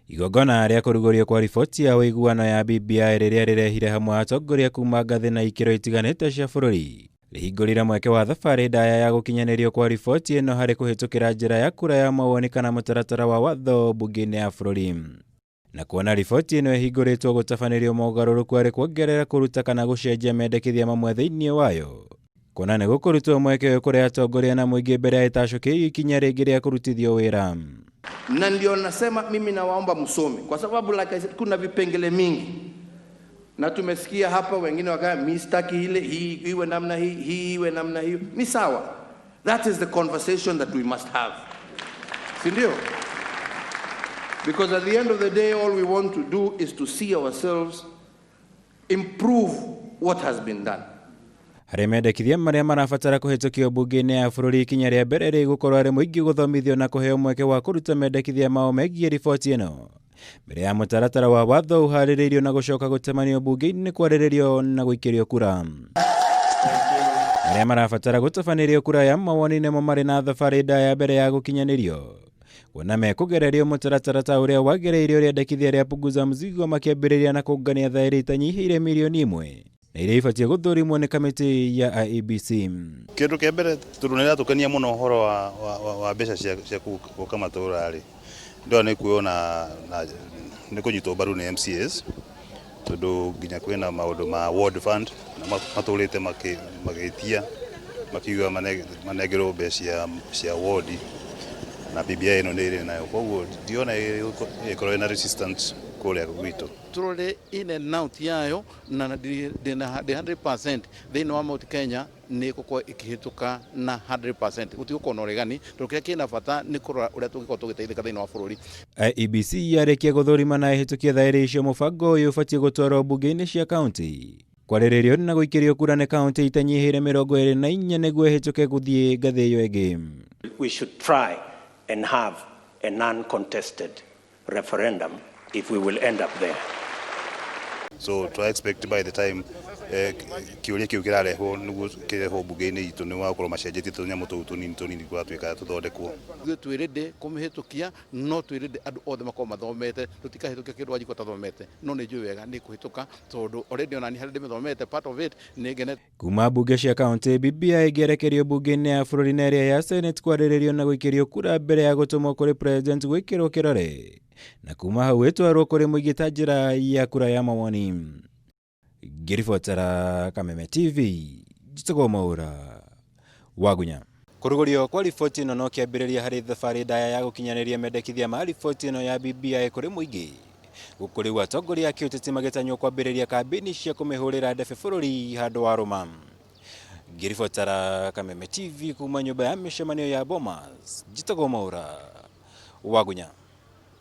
Igongona rĩa kũrugũrio kwa riboti ya ũiguano ya BBI rĩrĩa rĩrehire hamwe atongoria kuma ngathĩ na ikĩro itiganĩte cia bũrũri rĩhingũrire mweke wa thabarĩ ndaya ya gũkinyanĩrio kwa riboti ĩno harĩ kũhĩtũkĩra njĩra ya kura ya mawoni kana mũtaratara wa watho mbunge-inĩ ya bũrũri. Na kuona riboti ĩno ĩhingũrĩtwo gũtabanĩrio mogarũrũku harĩ kuongerera kũruta kana gũcenjia mendekithia mamwe thĩinĩ wayo. Kuona nĩ gũkũrutwo mweke ũyũ kũrĩ atongoria na mũingĩ mbere ya ĩtacũkĩrio ikinya rĩngĩ rĩa kũrutithio wĩra. Na ndio nasema mimi nawaomba msome kwa sababu like I said, kuna vipengele mingi. Na tumesikia hapa wengine wakaya mistaki ile hii iwe namna hii iwe namna hiyo. Ni sawa. That is the conversation that we must have. Si ndio? Because at the end of the day all we want to do is to see ourselves improve what has been done. Harĩ mendekithia marĩa marabatara kũhĩtũkio mbunge-inĩ ya bũrũri ikinya rĩa mbere rĩgũkorwo arĩ mũingĩ gũthomithio na kũheo mweke wa kũruta mendekithia mao megiĩ riboti ĩno mbere ya mũtaratara wa watho ũharĩrĩirio na gũcoka gũtemanio mbunge-inĩ kwarĩrĩrio na gũikĩrio kura. Arĩa marabatara gũtabanĩrio kura ya mawoni nĩmo marĩ na thabarĩ ndaya mbere ya gũkinyanĩrio. Kuona mekũgererio mũtaratara ta ũrĩa wagĩrĩire ũrĩendekithia rĩa Punguza Mzigo makĩambĩrĩria na kũngania thaĩri itanyihĩire mirioni 1. Na iria ibatie gũthũrimwo nĩ kamĩtĩ ya IEBC. Kĩndũ kĩa mbere tũrũnĩra tũkenia mũno ũhoro wa mbeca cia gũka matũra-rĩ. Ndio nĩ kuona nĩ kũnyitwo mbaru nĩ MCAs tondũ nginya kwĩna maũndũ ma ward fund na matũrĩte magĩtia makiuga manengerwo mbeca cia ward na BBI ĩno nĩ ĩrĩ nayo. Koguo ndiona ĩkorwo ĩna resistance kũrĩa gwitũ. Tũrore in and out yayo na 100% thĩinĩ wa Mount Kenya nĩ gũkorwo ĩkĩhĩtũka na 100%. Gũtigũkorwo na ũregani tondũ kĩrĩa kĩna bata nĩ kũrora ũrĩa tũngĩkorwo tũgĩteithĩka thĩinĩ wa bũrũri. IEBC yarĩkia gũthũrima na ĩhĩtũkie thaĩri icio mũbango ũyũ ũbatie gũtwarwo mbunge-inĩ cia kaunti kwarĩrĩrio na gũikĩrio kura nĩ kaunti itanyihĩire 24 nĩguo ĩhĩtũke gũthiĩ ngathĩ ĩyo ĩngĩ. We should try and have a non-contested referendum if we will end up there. So to expect by the time kiuria kiu kirarehwo niguo kirehwo mbunge-inĩ itũ nĩ wakorwo macenjetie tũnyamũ tũu tũnini gwatuĩka tũthondekwo. Twĩrĩndĩ kũmĩhĩtũkia no twĩrĩndĩ andũ othe makorwo mathomete tũtikahĩtũkia kĩndũ wanjikwa tathomete no nĩ njũĩ wega nĩ kũhĩtũka tondũ already onani harĩ ndĩmĩthomete part of it nĩ ngenete. Kuma mbunge cia kaunti BBI ĩngĩerekerio mbunge-inĩ ya bũrũri na ĩrĩa ya Senate kwarĩrĩrio na gũikĩrio kura mbere ya gũtũmwo kũrĩ president gwĩkĩrwo kĩrore. Na kuma hau ĩtwarwo kũrĩ mũingĩ ta njĩra ya kura ya mawoni. Ngĩribotera Kameme TV, Njitagwo Mwaura, Wagunya. Kũrugũrio kwa riboti ĩno no kĩambĩrĩria harĩ thabarĩ ndaya ya gũkinyanĩria mendekithia ma riboti ĩno ya BBI kũrĩ mũingĩ. Gũkũ rĩu atongoria a kĩũteti magĩtanywo kwambĩrĩria kambĩini cia kũmĩhũrĩra ndebe bũrũri handũ wa Roma. Ngĩribotera Kameme TV kuma nyũmba ya mĩcemanio ya Bomas, Njitagwo Mwaura, Wagunya.